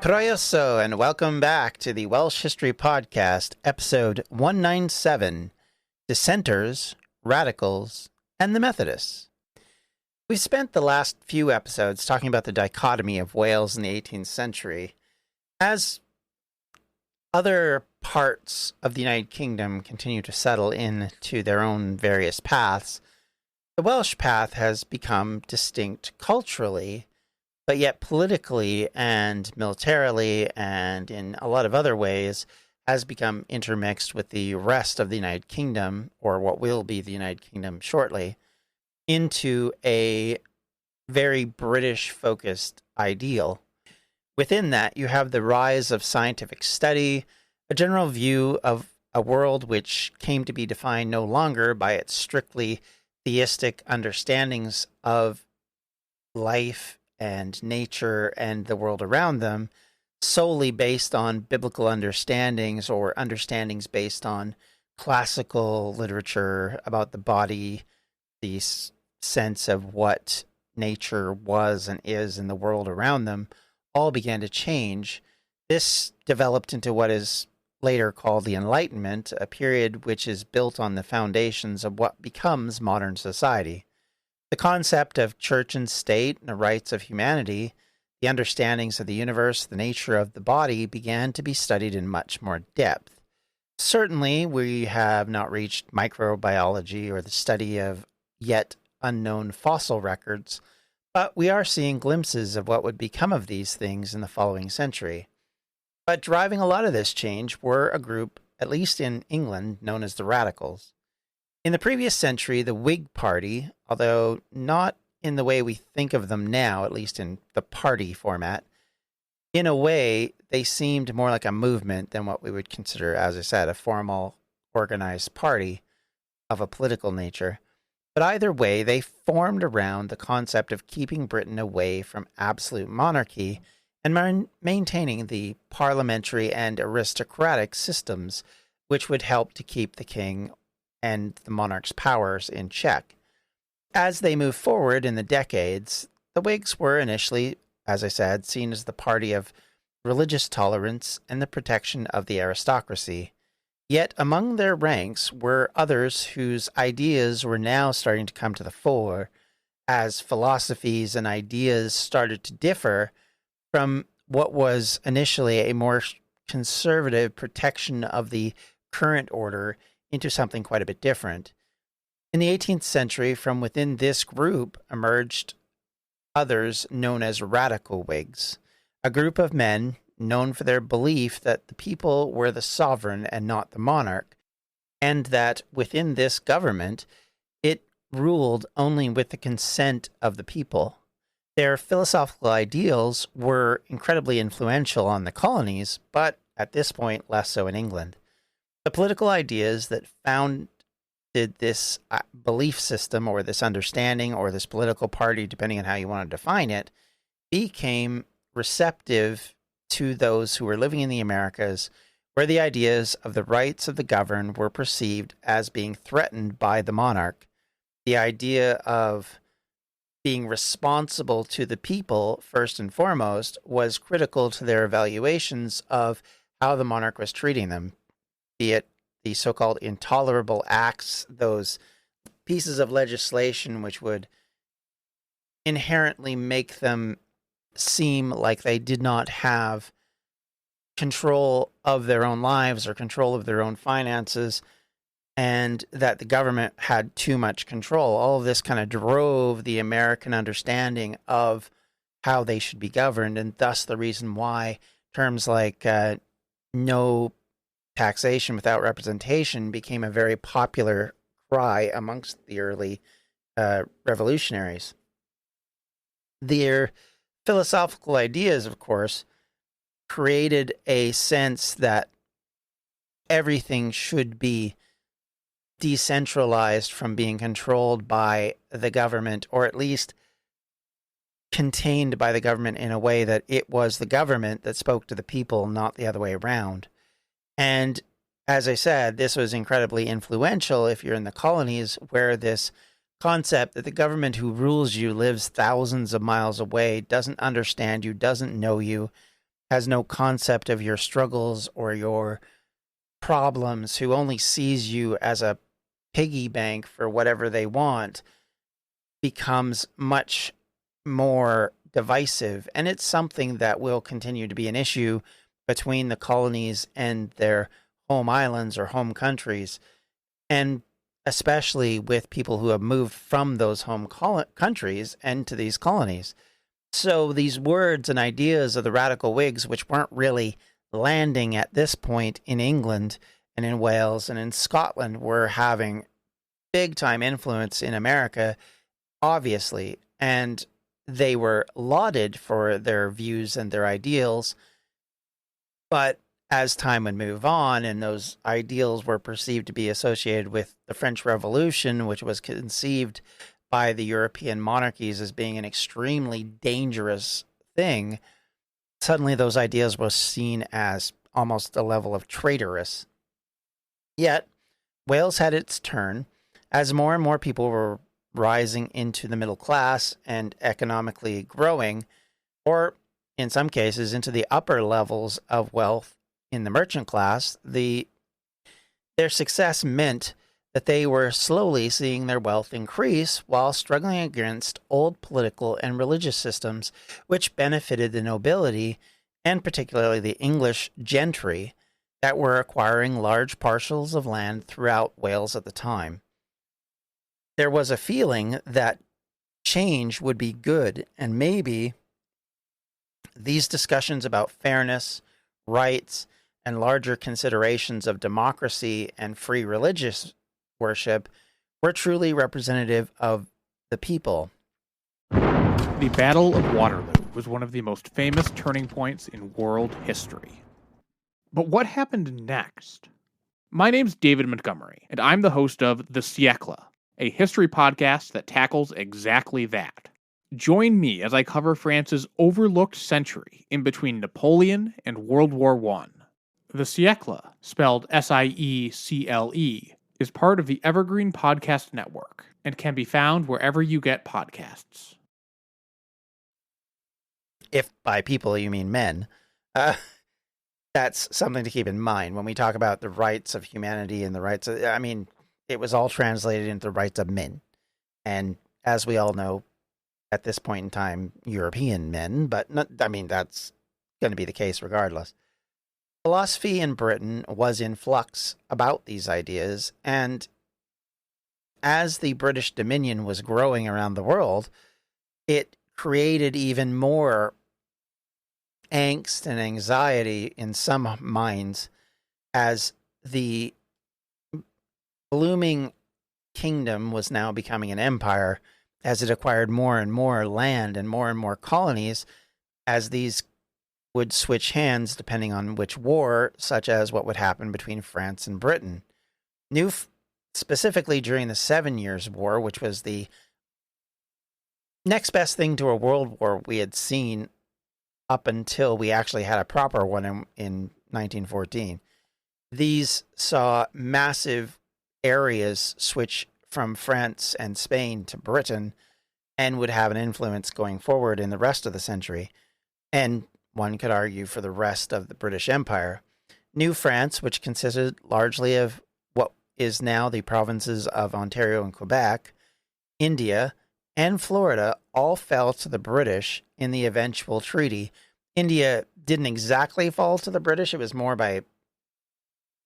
Croeso, and welcome back to the Welsh History Podcast, episode 197, Dissenters, Radicals, and the Methodists. We've spent the last few episodes talking about the dichotomy of Wales in the 18th century. As other parts of the United Kingdom continue to settle into their own various paths, the Welsh path has become distinct culturally, but yet politically and militarily and in a lot of other ways has become intermixed with the rest of the United Kingdom, or what will be the United Kingdom shortly, into a very British-focused ideal. Within that, you have the rise of scientific study, a general view of a world which came to be defined no longer by its strictly theistic understandings of life and nature and the world around them, solely based on biblical understandings or understandings based on classical literature about the body, the sense of what nature was and is in the world around them, all began to change. This developed into what is later called the Enlightenment, a period which is built on the foundations of what becomes modern society. The concept of church and state and the rights of humanity, the understandings of the universe, the nature of the body began to be studied in much more depth. Certainly, we have not reached microbiology or the study of yet unknown fossil records, but we are seeing glimpses of what would become of these things in the following century. But driving a lot of this change were a group, at least in England, known as the Radicals. In the previous century, the Whig Party, although not in the way we think of them now, at least in the party format, in a way, they seemed more like a movement than what we would consider, as I said, a formal, organized party of a political nature. But either way, they formed around the concept of keeping Britain away from absolute monarchy and maintaining the parliamentary and aristocratic systems which would help to keep the king and the monarch's powers in check. As they moved forward in the decades, the Whigs were initially, as I said, seen as the party of religious tolerance and the protection of the aristocracy. Yet among their ranks were others whose ideas were now starting to come to the fore, as philosophies and ideas started to differ from what was initially a more conservative protection of the current order into something quite a bit different. In the 18th century, from within this group emerged others known as radical Whigs, a group of men known for their belief that the people were the sovereign and not the monarch, and that within this government it ruled only with the consent of the people. Their philosophical ideals were incredibly influential on the colonies, but at this point less so in England. The political ideas that founded this belief system or this understanding or this political party, depending on how you want to define it, became receptive to those who were living in the Americas, where the ideas of the rights of the governed were perceived as being threatened by the monarch. The idea of being responsible to the people, first and foremost, was critical to their evaluations of how the monarch was treating them, be it the so-called intolerable acts, those pieces of legislation which would inherently make them seem like they did not have control of their own lives or control of their own finances, and that the government had too much control. All of this kind of drove the American understanding of how they should be governed, and thus the reason why terms like no taxation without representation became a very popular cry amongst the early revolutionaries. Their philosophical ideas, of course, created a sense that everything should be decentralized from being controlled by the government, or at least contained by the government in a way that it was the government that spoke to the people, not the other way around. And as I said, this was incredibly influential if you're in the colonies, where this concept that the government who rules you lives thousands of miles away, doesn't understand you, doesn't know you, has no concept of your struggles or your problems, who only sees you as a piggy bank for whatever they want, becomes much more divisive. And it's something that will continue to be an issue between the colonies and their home islands or home countries, and especially with people who have moved from those home countries and to these colonies. So these words and ideas of the radical Whigs, which weren't really landing at this point in England and in Wales and in Scotland, were having big time influence in America, obviously. And they were lauded for their views and their ideals. But as time would move on and those ideals were perceived to be associated with the French Revolution, which was conceived by the European monarchies as being an extremely dangerous thing, suddenly those ideas were seen as almost a level of traitorous. Yet, Wales had its turn as more and more people were rising into the middle class and economically growing, or in some cases into the upper levels of wealth in the merchant class. Their success meant that they were slowly seeing their wealth increase while struggling against old political and religious systems which benefited the nobility, and particularly the English gentry, that were acquiring large parcels of land throughout Wales at the time. There was a feeling that change would be good, and maybe these discussions about fairness, rights, and larger considerations of democracy and free religious worship were truly representative of the people. The Battle of Waterloo was one of the most famous turning points in world history. But what happened next? My name's David Montgomery, and I'm the host of The Siècle, a history podcast that tackles exactly that. Join me as I cover France's overlooked century in between Napoleon and World War I. The Siècle, spelled S-I-E-C-L-E, is part of the Evergreen Podcast Network and can be found wherever you get podcasts. If by people you mean men, that's something to keep in mind when we talk about the rights of humanity and the rights of, it was all translated into the rights of men. And as we all know, at this point in time, European men, but that's going to be the case regardless. Philosophy in Britain was in flux about these ideas, and as the British Dominion was growing around the world, it created even more angst and anxiety in some minds as the blooming kingdom was now becoming an empire, as it acquired more and more land and more colonies, as these would switch hands depending on which war, such as what would happen between France and Britain. Specifically during the 7 Years' War, which was the next best thing to a world war we had seen up until we actually had a proper one in 1914. These saw massive areas switch from France and Spain to Britain and would have an influence going forward in the rest of the century, and one could argue for the rest of the British Empire. New France, which consisted largely of what is now the provinces of Ontario and Quebec, India, and Florida, all fell to the British in the eventual treaty. India didn't exactly fall to the British. It was more by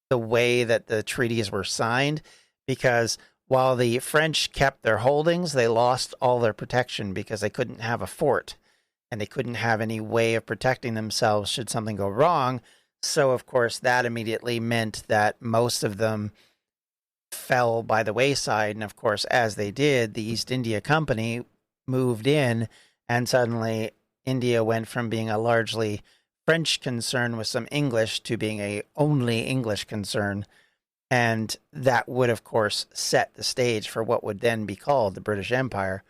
the way that the treaties were signed, because while the French kept their holdings, they lost all their protection because they couldn't have a fort and they couldn't have any way of protecting themselves should something go wrong. So, of course, that immediately meant that most of them fell by the wayside. And, of course, as they did, the East India Company moved in, and suddenly India went from being a largely French concern with some English to being a only English concern. And that would, of course, set the stage for what would then be called the British Empire.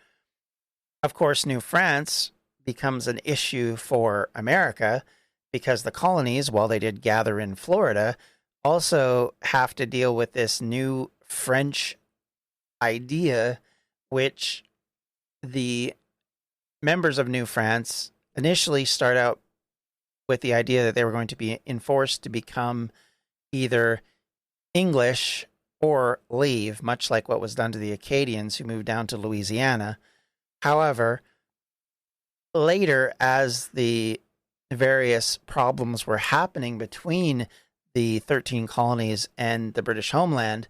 Of course, New France becomes an issue for America because the colonies, while they did gather in Florida, also have to deal with this new French idea, which the members of New France initially start out with the idea that they were going to be enforced to become either English or leave, much like what was done to the Acadians who moved down to Louisiana. However, later, as the various problems were happening between the 13 colonies and the British homeland,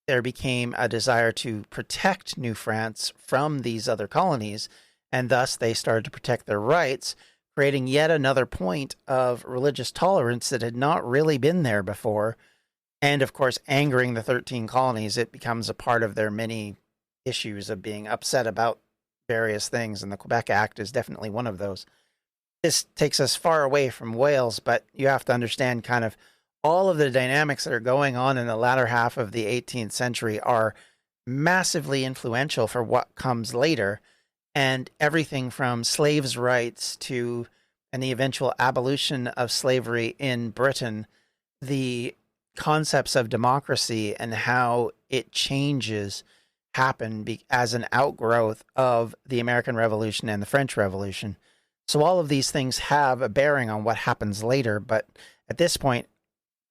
there became a desire to protect New France from these other colonies, and thus they started to protect their rights, creating yet another point of religious tolerance that had not really been there before. And of course, angering the 13 colonies, it becomes a part of their many issues of being upset about various things, and the Quebec Act is definitely one of those. This takes us far away from Wales, but you have to understand kind of all of the dynamics that are going on in the latter half of the 18th century are massively influential for what comes later, and everything from slaves' rights to and the eventual abolition of slavery in Britain, the concepts of democracy and how it changes happen as an outgrowth of the American Revolution and the French Revolution. So all of these things have a bearing on what happens later, but at this point,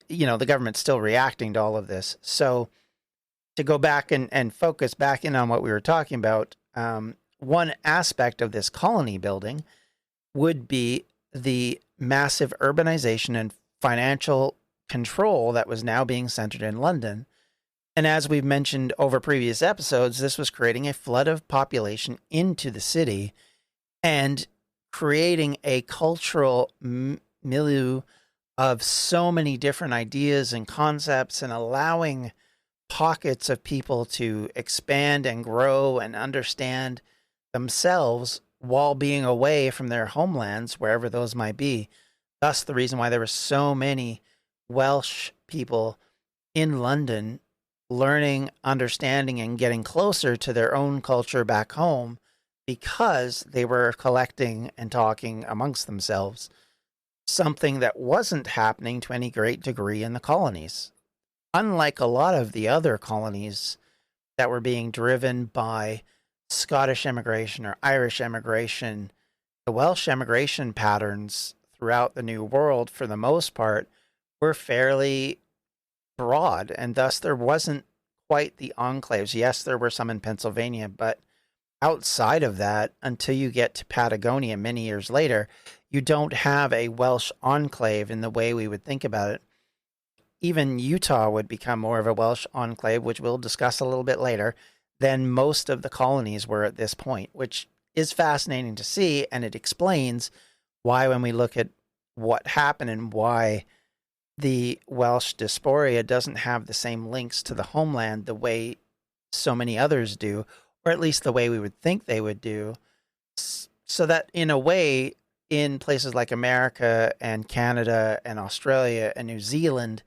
the government's still reacting to all of this. So to go back and focus back in on what we were talking about, one aspect of this colony building would be the massive urbanization and financial control that was now being centered in London. And as we've mentioned over previous episodes, this was creating a flood of population into the city and creating a cultural milieu of so many different ideas and concepts, and allowing pockets of people to expand and grow and understand themselves while being away from their homelands, wherever those might be. Thus, the reason why there were so many Welsh people in London learning, understanding, and getting closer to their own culture back home, because they were collecting and talking amongst themselves, something that wasn't happening to any great degree in the colonies. Unlike a lot of the other colonies that were being driven by Scottish immigration or Irish immigration, the Welsh immigration patterns throughout the New World, for the most part, were fairly broad, and thus there wasn't quite the enclaves. Yes, there were some in Pennsylvania, but outside of that, until you get to Patagonia many years later, you don't have a Welsh enclave in the way we would think about it. Even Utah would become more of a Welsh enclave, which we'll discuss a little bit later, than most of the colonies were at this point, which is fascinating to see, and it explains why, when we look at what happened and why the Welsh diaspora doesn't have the same links to the homeland the way so many others do, or at least the way we would think they would do. So that in a way, in places like America and Canada and Australia and New Zealand,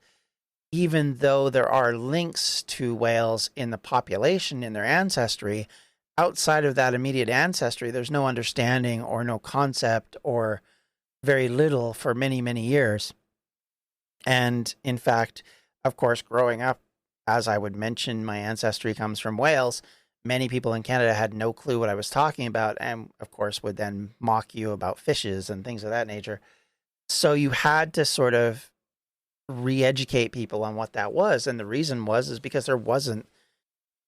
even though there are links to Wales in the population, in their ancestry, outside of that immediate ancestry, there's no understanding or no concept, or very little, for many, many years. And in fact, of course, growing up, as I would mention, my ancestry comes from Wales. Many people in Canada had no clue what I was talking about, and of course would then mock you about fishes and things of that nature. So you had to sort of re-educate people on what that was. And the reason is because there wasn't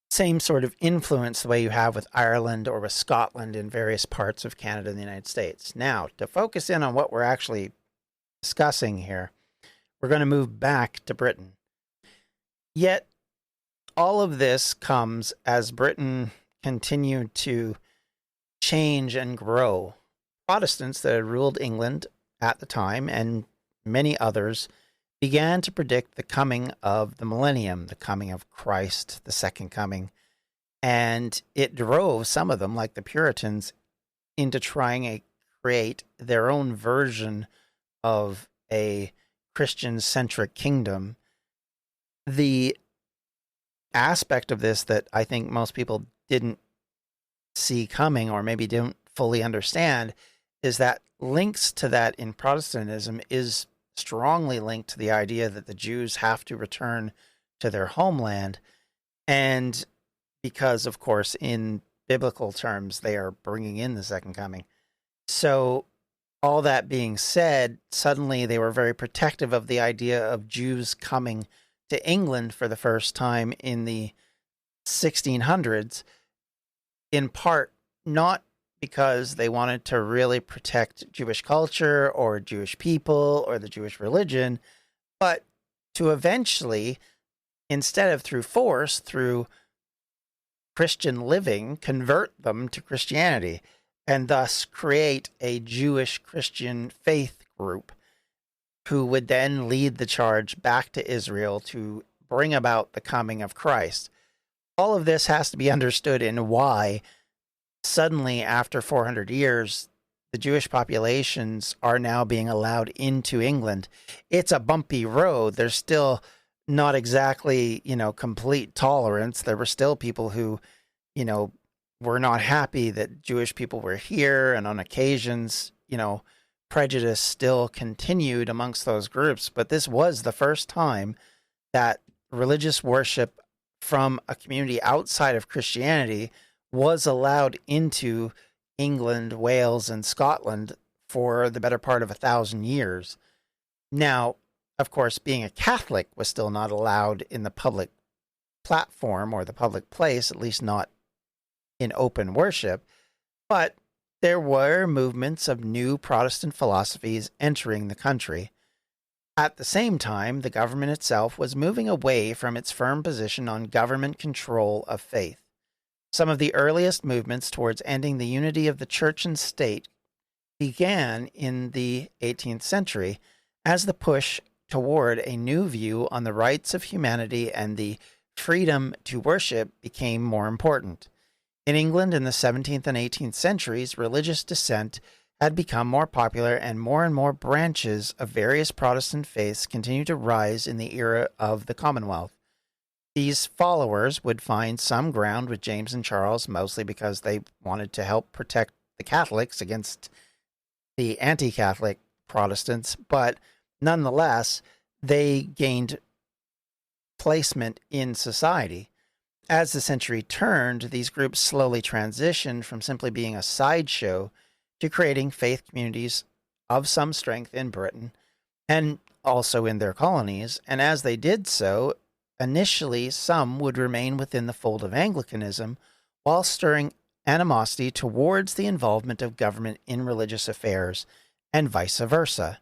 same sort of influence the way you have with Ireland or with Scotland in various parts of Canada and the United States. Now, to focus in on what we're actually discussing here, we're going to move back to Britain. Yet, all of this comes as Britain continued to change and grow. Protestants that had ruled England at the time, and many others, began to predict the coming of the millennium, the coming of Christ, the second coming. And it drove some of them, like the Puritans, into trying to create their own version of a Christian-centric kingdom. The aspect of this that I think most people didn't see coming, or maybe didn't fully understand, is that links to that in Protestantism is strongly linked to the idea that the Jews have to return to their homeland. And because, of course, in biblical terms, they are bringing in the second coming. So All that being said, suddenly they were very protective of the idea of Jews coming to England for the first time in the 1600s, in part not because they wanted to really protect Jewish culture or Jewish people or the Jewish religion, but to eventually, instead of through force, through Christian living, convert them to Christianity and thus create a Jewish Christian faith group who would then lead the charge back to Israel to bring about the coming of Christ. All of this has to be understood in why suddenly, after 400 years, the Jewish populations are now being allowed into England. It's a bumpy road. There's still not exactly, complete tolerance. There were still people who, were not happy that Jewish people were here. And on occasions, prejudice still continued amongst those groups. But this was the first time that religious worship from a community outside of Christianity was allowed into England, Wales, and Scotland for the better part of 1,000 years. Now, of course, being a Catholic was still not allowed in the public platform or the public place, at least not in open worship, but there were movements of new Protestant philosophies entering the country. At the same time, the government itself was moving away from its firm position on government control of faith. Some of the earliest movements towards ending the unity of the church and state began in the 18th century as the push toward a new view on the rights of humanity and the freedom to worship became more important. In England in the 17th and 18th centuries, religious dissent had become more popular, and more branches of various Protestant faiths continued to rise in the era of the Commonwealth. These followers would find some ground with James and Charles, mostly because they wanted to help protect the Catholics against the anti-Catholic Protestants, but nonetheless, they gained placement in society. As the century turned, these groups slowly transitioned from simply being a sideshow to creating faith communities of some strength in Britain and also in their colonies. And as they did so, initially some would remain within the fold of Anglicanism while stirring animosity towards the involvement of government in religious affairs and vice versa.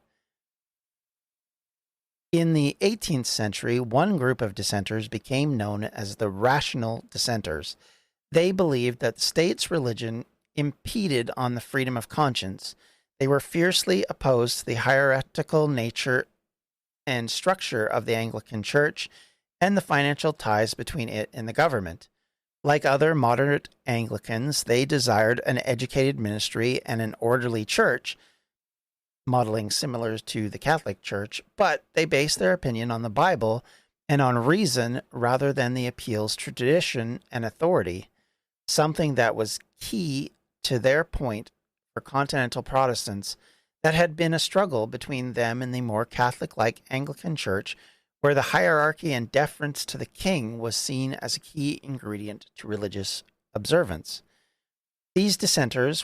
In the 18th century, one group of dissenters became known as the rational dissenters. They believed that the state's religion impeded on the freedom of conscience. They were fiercely opposed to the hierarchical nature and structure of the Anglican Church and the financial ties between it and the government. Like other moderate Anglicans, they desired an educated ministry and an orderly church, modeling similar to the Catholic Church, but they based their opinion on the Bible and on reason rather than the appeals to tradition and authority, something that was key to their point for continental Protestants that had been a struggle between them and the more Catholic-like Anglican Church, where the hierarchy and deference to the king was seen as a key ingredient to religious observance. These dissenters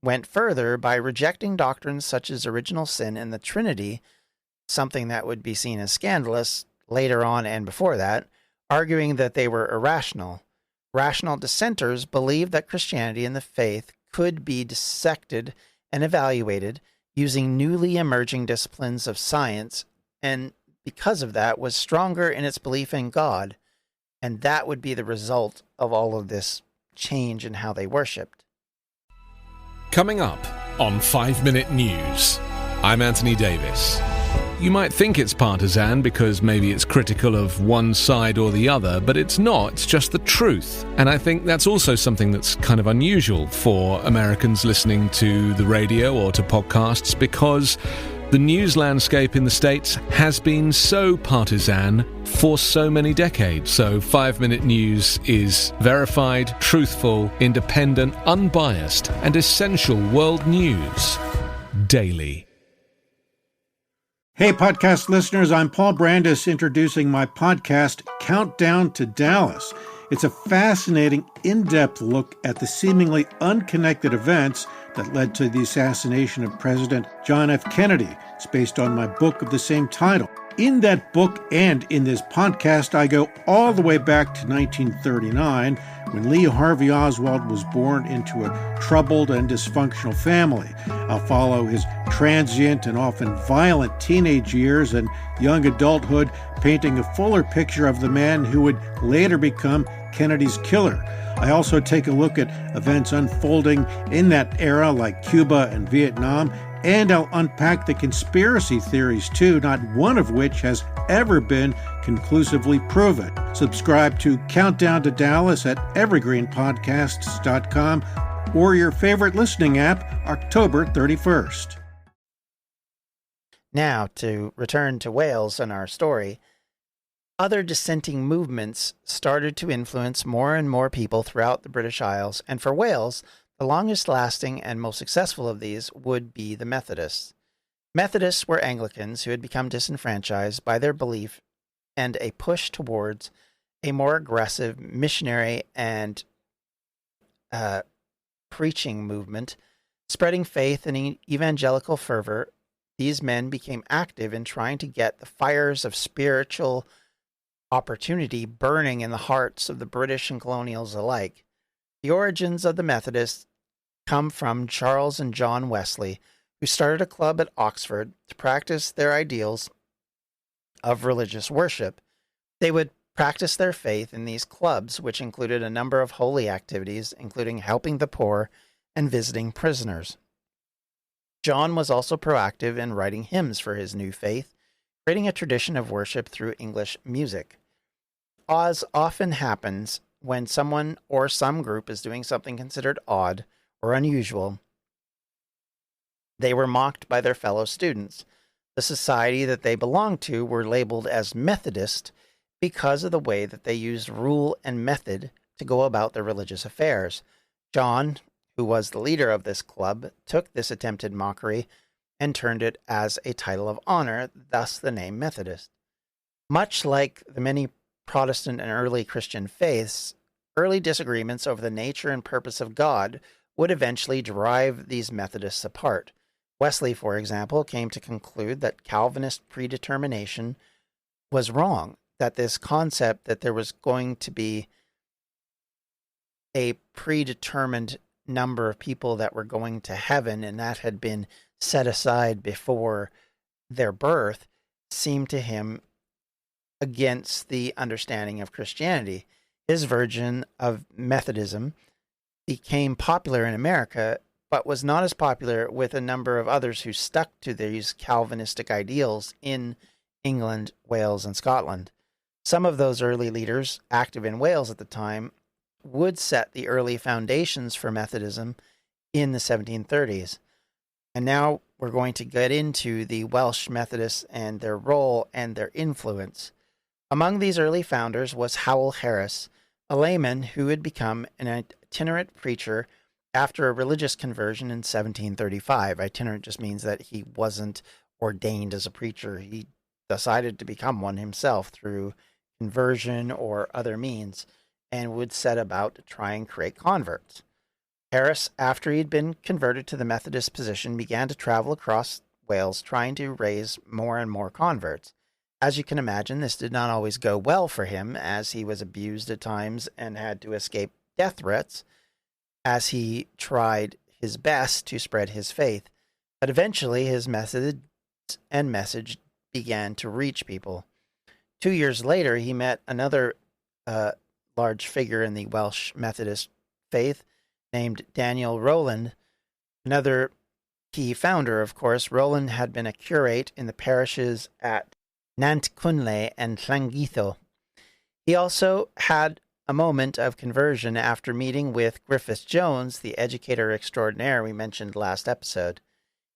went further by rejecting doctrines such as original sin and the Trinity, something that would be seen as scandalous later on and before that, arguing that they were irrational. Rational dissenters believed that Christianity and the faith could be dissected and evaluated using newly emerging disciplines of science, and because of that was stronger in its belief in God, and that would be the result of all of this change in how they worshipped. Coming up on 5 Minute News, I'm Anthony Davis. You might think it's partisan because maybe it's critical of one side or the other, but it's not. It's just the truth. And I think that's also something that's kind of unusual for Americans listening to the radio or to podcasts, because the news landscape in the States has been so partisan for so many decades. So 5 Minute News is verified, truthful, independent, unbiased, and essential world news daily. Hey, podcast listeners, I'm Paul Brandis introducing my podcast, Countdown to Dallas. It's a fascinating, in-depth look at the seemingly unconnected events that led to the assassination of President John F. Kennedy. It's based on my book of the same title. In that book and in this podcast, I go all the way back to 1939, when Lee Harvey Oswald was born into a troubled and dysfunctional family. I'll follow his transient and often violent teenage years and young adulthood, painting a fuller picture of the man who would later become Kennedy's killer. I also take a look at events unfolding in that era, like Cuba and Vietnam, and I'll unpack the conspiracy theories too, not one of which has ever been conclusively proven. Subscribe to Countdown to Dallas at evergreenpodcasts.com or your favorite listening app, October 31st. Now, to return to Wales and our story, other dissenting movements started to influence more and more people throughout the British Isles, and for Wales, the longest-lasting and most successful of these would be the Methodists. Methodists were Anglicans who had become disenfranchised by their belief and a push towards a more aggressive missionary and preaching movement, spreading faith and evangelical fervor. These men became active in trying to get the fires of spiritual opportunity burning in the hearts of the British and colonials alike. The origins of the Methodists come from Charles and John Wesley, who started a club at Oxford to practice their ideals of religious worship. They would practice their faith in these clubs, which included a number of holy activities, including helping the poor and visiting prisoners. John was also proactive in writing hymns for his new faith, creating a tradition of worship through English music. As often happens when someone or some group is doing something considered odd or unusual, they were mocked by their fellow students. The society that they belonged to were labeled as Methodist because of the way that they used rule and method to go about their religious affairs. John, who was the leader of this club, took this attempted mockery and turned it as a title of honor, thus the name Methodist. Much like the many Protestant and early Christian faiths, early disagreements over the nature and purpose of God would eventually drive these Methodists apart. Wesley, for example, came to conclude that Calvinist predetermination was wrong, that this concept that there was going to be a predetermined number of people that were going to heaven and that had been set aside before their birth seemed to him against the understanding of Christianity. His version of Methodism became popular in America, but was not as popular with a number of others who stuck to these Calvinistic ideals in England, Wales, and Scotland. Some of those early leaders, active in Wales at the time, would set the early foundations for Methodism in the 1730s. And now we're going to get into the Welsh Methodists and their role and their influence. Among these early founders was Howell Harris, a layman who had become an itinerant preacher after a religious conversion in 1735. Itinerant just means that he wasn't ordained as a preacher. He decided to become one himself through conversion or other means, and would set about to try and create converts. Harris, after he'd been converted to the Methodist position, began to travel across Wales trying to raise more and more converts. As you can imagine, this did not always go well for him, as he was abused at times and had to escape death threats as he tried his best to spread his faith. But eventually his methods and message began to reach people. 2 years later, he met another large figure in the Welsh Methodist faith named Daniel Rowland, another key founder, of course. Rowland had been a curate in the parishes at Nantcwnle and Llangeitho. He also had a moment of conversion after meeting with Griffith Jones, the educator extraordinaire we mentioned last episode.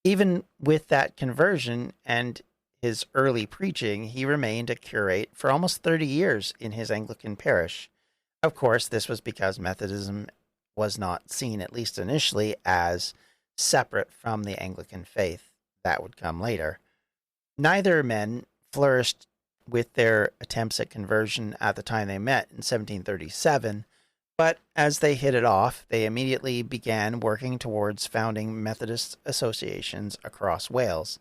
Even with that conversion and his early preaching, he remained a curate for almost 30 years in his Anglican parish. Of course, this was because Methodism was not seen, at least initially, as separate from the Anglican faith. That would come later. Neither men flourished with their attempts at conversion at the time they met in 1737, but as they hit it off, they immediately began working towards founding Methodist associations across Wales.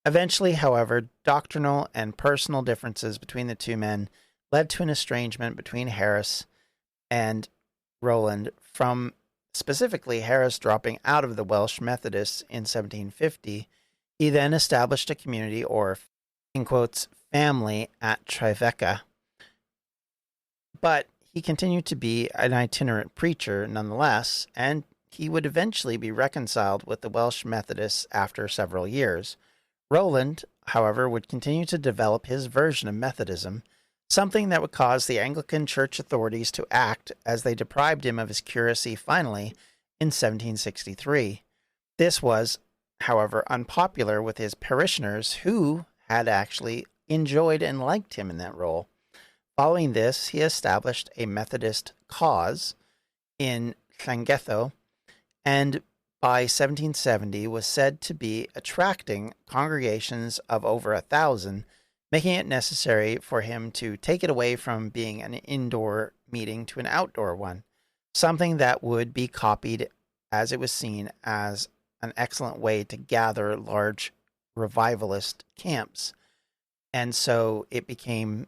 Eventually, however, doctrinal and personal differences between the two men led to an estrangement between Harris and Rowland, from specifically Harris dropping out of the Welsh Methodists in 1750. He then established a community, or, in quotes, family at Tribeca. But he continued to be an itinerant preacher nonetheless, and he would eventually be reconciled with the Welsh Methodists after several years. Rowland, however, would continue to develop his version of Methodism, something that would cause the Anglican Church authorities to act, as they deprived him of his curacy finally in 1763. This was, however, unpopular with his parishioners, who had actually enjoyed and liked him in that role. Following this, he established a Methodist cause in Llangetho, and by 1770 was said to be attracting congregations of over 1,000, making it necessary for him to take it away from being an indoor meeting to an outdoor one, something that would be copied, as it was seen as an excellent way to gather large revivalist camps. And so it became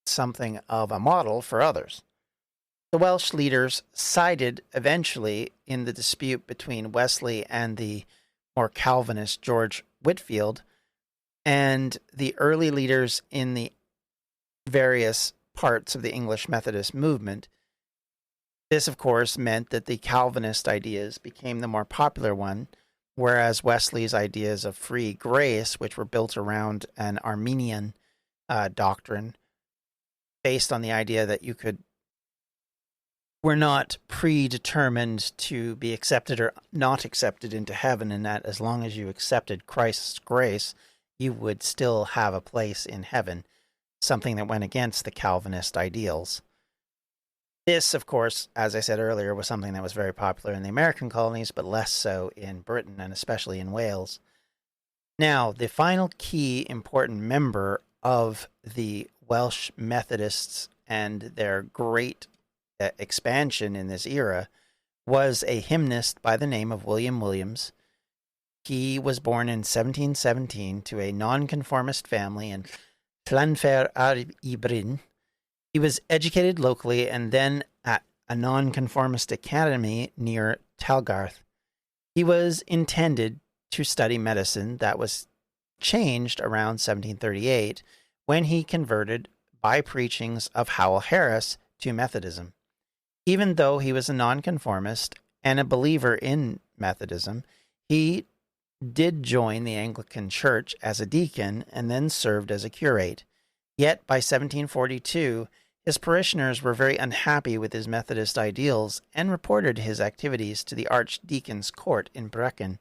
something of a model for others. The Welsh leaders sided eventually in the dispute between Wesley and the more Calvinist George Whitefield, and the early leaders in the various parts of the English Methodist movement. This, of course, meant that the Calvinist ideas became the more popular one, whereas Wesley's ideas of free grace, which were built around an Arminian doctrine, based on the idea that we're not predetermined to be accepted or not accepted into heaven, and that as long as you accepted Christ's grace, you would still have a place in heaven, something that went against the Calvinist ideals. This, of course, as I said earlier, was something that was very popular in the American colonies, but less so in Britain, and especially in Wales. Now, the final key important member of the Welsh Methodists and their great expansion in this era was a hymnist by the name of William Williams. He was born in 1717 to a nonconformist family in Llanfair ar Ibrin. He was educated locally and then at a nonconformist academy near Talgarth. He was intended to study medicine. That was changed around 1738 when he converted by preachings of Howell Harris to Methodism. Even though he was a nonconformist and a believer in Methodism, he did join the Anglican Church as a deacon and then served as a curate. Yet by 1742, his parishioners were very unhappy with his Methodist ideals and reported his activities to the Archdeacon's court in Brecon.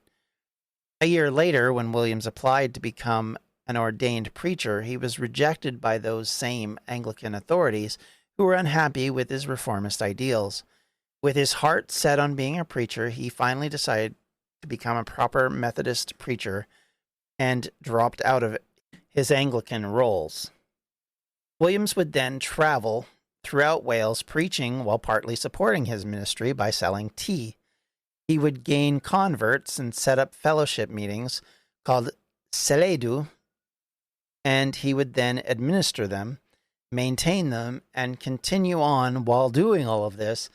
A year later, when Williams applied to become an ordained preacher, he was rejected by those same Anglican authorities who were unhappy with his reformist ideals. With his heart set on being a preacher, he finally decided to become a proper Methodist preacher and dropped out of his Anglican roles. Williams would then travel throughout Wales preaching while partly supporting his ministry by selling tea. He would gain converts and set up fellowship meetings called Seledu, and he would then administer them, maintain them, and continue on while doing all of this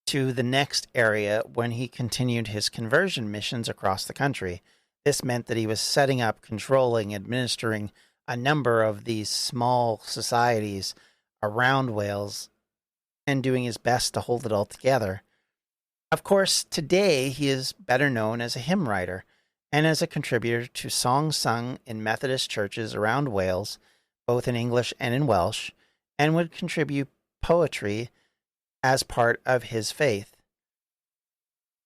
to the next area when he continued his conversion missions across the country. This meant that he was setting up, controlling, administering a number of these small societies around Wales and doing his best to hold it all together. Of course, today he is better known as a hymn writer and as a contributor to songs sung in Methodist churches around Wales, both in English and in Welsh, and would contribute poetry as part of his faith.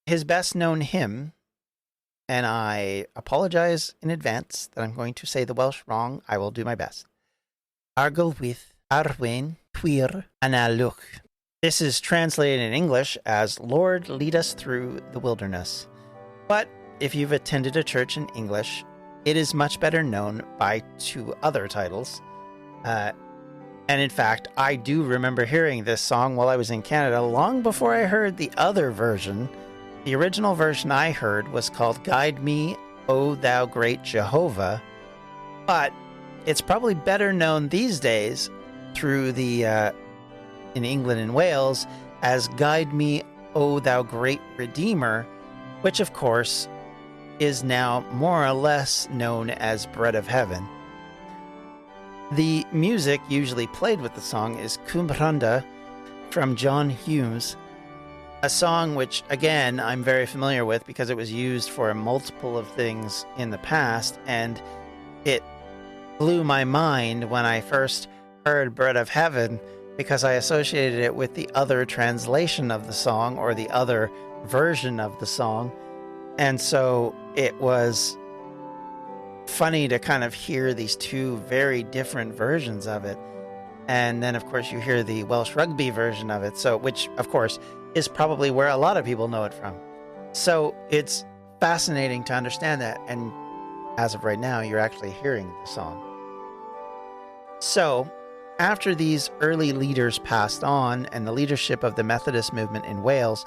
His best-known hymn, and I apologize in advance that I'm going to say the Welsh wrong, I will do my best. Argylwyth Arwain Twir Analwch. This is translated in English as Lord, lead us through the wilderness. But if you've attended a church in English, it is much better known by two other titles, And in fact, I do remember hearing this song while I was in Canada long before I heard the other version. The original version I heard was called Guide Me, O Thou Great Jehovah, but it's probably better known these days through the, in England and Wales, as Guide Me, O Thou Great Redeemer, which of course is now more or less known as Bread of Heaven. The music usually played with the song is Cumbranda from John Hughes, a song which, again, I'm very familiar with because it was used for multiple of things in the past, and it blew my mind when I first heard Bread of Heaven because I associated it with the other translation of the song or the other version of the song. And so it was funny to kind of hear these two very different versions of it. And then, of course, you hear the Welsh rugby version of it, so which, of course, is probably where a lot of people know it from. So it's fascinating to understand that. And as of right now, you're actually hearing the song. So after these early leaders passed on and the leadership of the Methodist movement in Wales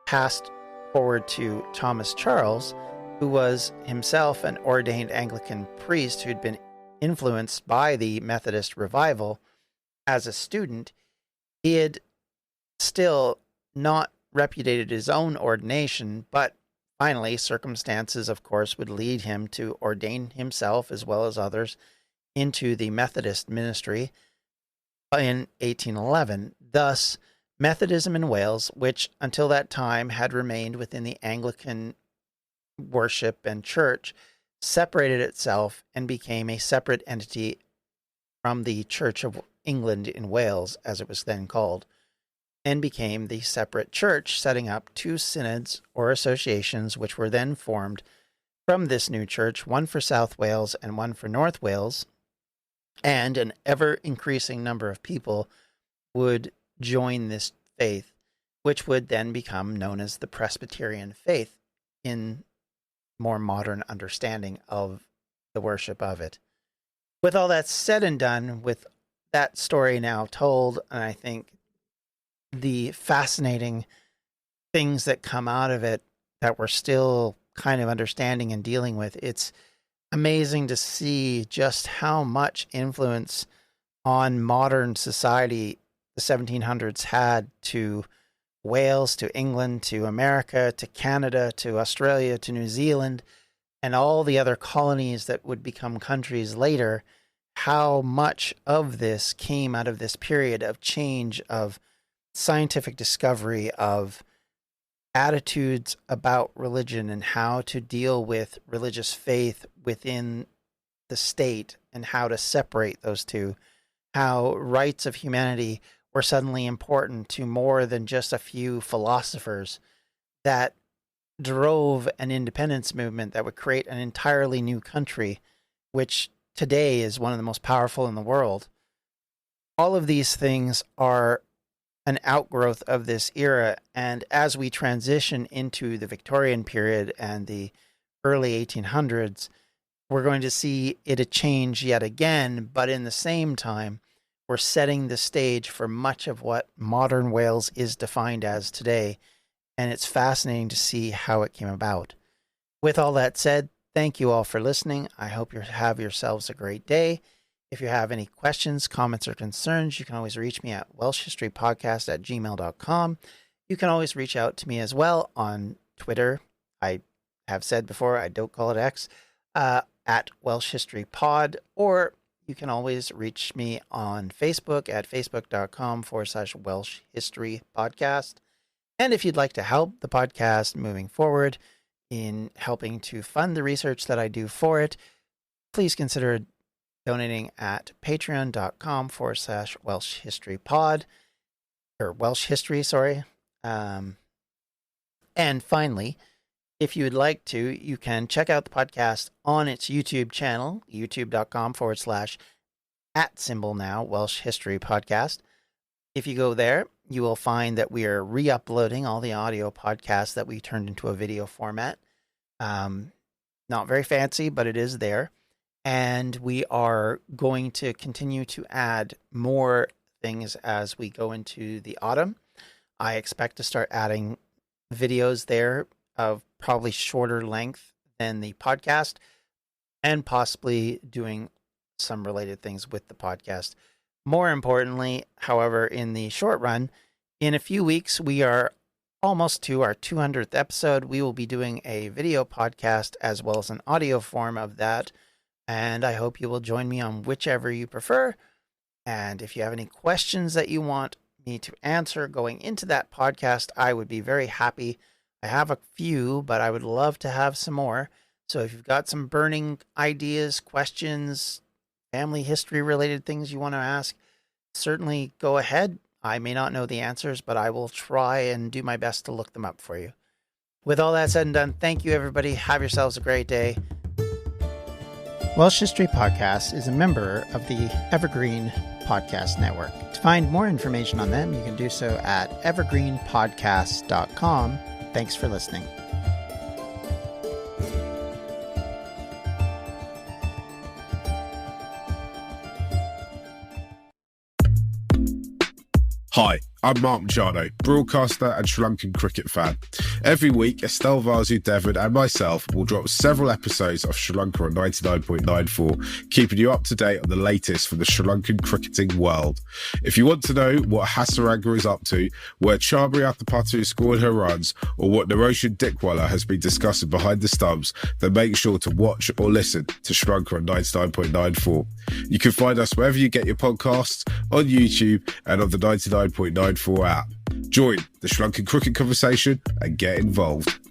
passed forward to Thomas Charles, who was himself an ordained Anglican priest who'd been influenced by the Methodist revival as a student, he had still not repudiated his own ordination, but finally circumstances, of course, would lead him to ordain himself as well as others into the Methodist ministry in 1811. Thus, Methodism in Wales, which until that time had remained within the Anglican worship and church, separated itself and became a separate entity from the Church of England in Wales, as it was then called, and became the separate church, setting up two synods or associations which were then formed from this new church, one for South Wales and one for North Wales, and an ever-increasing number of people would join this faith, which would then become known as the Presbyterian faith in more modern understanding of the worship of it. With all that said and done, with that story now told, and I think the fascinating things that come out of it that we're still kind of understanding and dealing with, it's amazing to see just how much influence on modern society the 1700s had to Wales, to England, to America, to Canada, to Australia, to New Zealand, and all the other colonies that would become countries later. How much of this came out of this period of change, of scientific discovery, of attitudes about religion and how to deal with religious faith within the state and how to separate those two, how rights of humanity were suddenly important to more than just a few philosophers, that drove an independence movement that would create an entirely new country, which today is one of the most powerful in the world. All of these things are an outgrowth of this era, and as we transition into the Victorian period and the early 1800s, we're going to see it a change yet again, but in the same time, we're setting the stage for much of what modern Wales is defined as today, and it's fascinating to see how it came about. With all that said, thank you all for listening. I hope you have yourselves a great day. If you have any questions, comments, or concerns, you can always reach me at welshhistorypodcast@gmail.com. You can always reach out to me as well on Twitter. I have said before, I don't call it X, at Welsh History Pod, or you can always reach me on Facebook at facebook.com/Welsh History Podcast. And if you'd like to help the podcast moving forward in helping to fund the research that I do for it, please consider donating at patreon.com/Welsh History Pod, or Welsh History, sorry. And finally, if you would like to, you can check out the podcast on its YouTube channel, youtube.com/@now Welsh History Podcast. If you go there, you will find that we are re-uploading all the audio podcasts that we turned into a video format. Not very fancy, but it is there. and we are going to continue to add more things as we go into the autumn. I expect to start adding videos there of probably shorter length than the podcast, and possibly doing some related things with the podcast. More importantly, however, in the short run, in a few weeks, we are almost to our 200th episode. We will be doing a video podcast as well as an audio form of that. And I hope you will join me on whichever you prefer. And if you have any questions that you want me to answer going into that podcast, I would be very happy. I have a few, but I would love to have some more. So if you've got some burning ideas, questions, family history related things you want to ask, certainly go ahead. I may not know the answers, but I will try and do my best to look them up for you. With all that said and done, thank you, everybody. Have yourselves a great day. Welsh History Podcast is a member of the Evergreen Podcast Network. To find more information on them, you can do so at evergreenpodcasts.com. Thanks for listening. Hi, I'm Mark Machado, broadcaster and Sri Lankan cricket fan. Every week, Estelle Vasu Devon and myself will drop several episodes of Sri Lanka on 99.94, keeping you up to date on the latest from the Sri Lankan cricketing world. If you want to know what Hasaranga is up to, where Chabri Athapattu scored her runs, or what Naroshan Dickwalla has been discussing behind the stumps, then make sure to watch or listen to Sri Lanka on 99.94. You can find us wherever you get your podcasts, on YouTube and on the 99.94 app. Join the Sri Lankan cricket conversation and get involved.